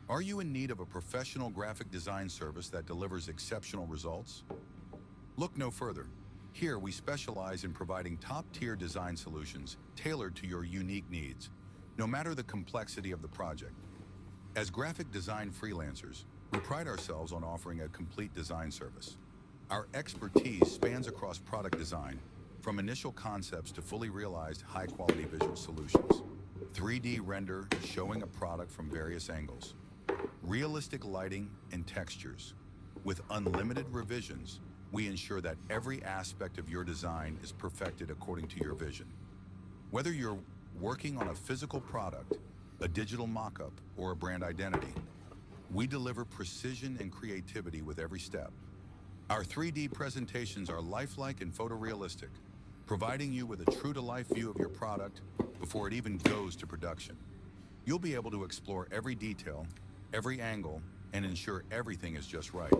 Are you in need of a professional graphic design service that delivers exceptional results? Look no further. Here we specialize in providing top-tier design solutions tailored to your unique needs, no matter the complexity of the project. As graphic design freelancers, we pride ourselves on offering a complete design service. Our expertise spans across product design, from initial concepts to fully realized high-quality visual solutions. 3D render showing a product from various angles. Realistic lighting and textures. With unlimited revisions, we ensure that every aspect of your design is perfected according to your vision. Whether you're working on a physical product, a digital mock-up, or a brand identity, we deliver precision and creativity with every step. Our 3D presentations are lifelike and photorealistic, providing you with a true-to-life view of your product before it even goes to production. You'll be able to explore every detail, every angle, and ensure everything is just right.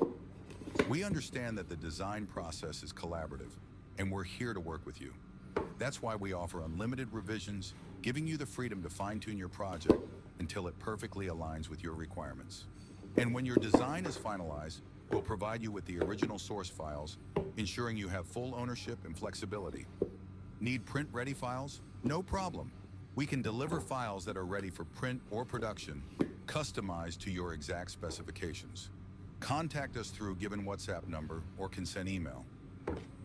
We understand that the design process is collaborative, and we're here to work with you. That's why we offer unlimited revisions, giving you the freedom to fine-tune your project until it perfectly aligns with your requirements. And when your design is finalized, we'll provide you with the original source files, ensuring you have full ownership and flexibility. Need print-ready files? No problem. We can deliver files that are ready for print or production, customized to your exact specifications. Contact us through given WhatsApp number or can send email.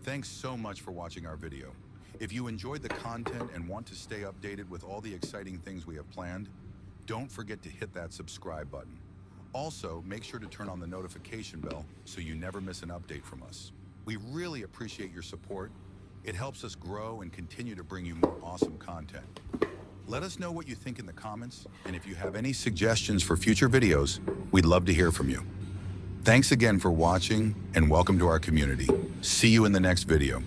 Thanks so much for watching our video. If you enjoyed the content and want to stay updated with all the exciting things we have planned, don't forget to hit that subscribe button. Also, make sure to turn on the notification bell so you never miss an update from us. We really appreciate your support. It helps us grow and continue to bring you more awesome content. Let us know what you think in the comments, and if you have any suggestions for future videos, we'd love to hear from you. Thanks again for watching, and welcome to our community. See you in the next video.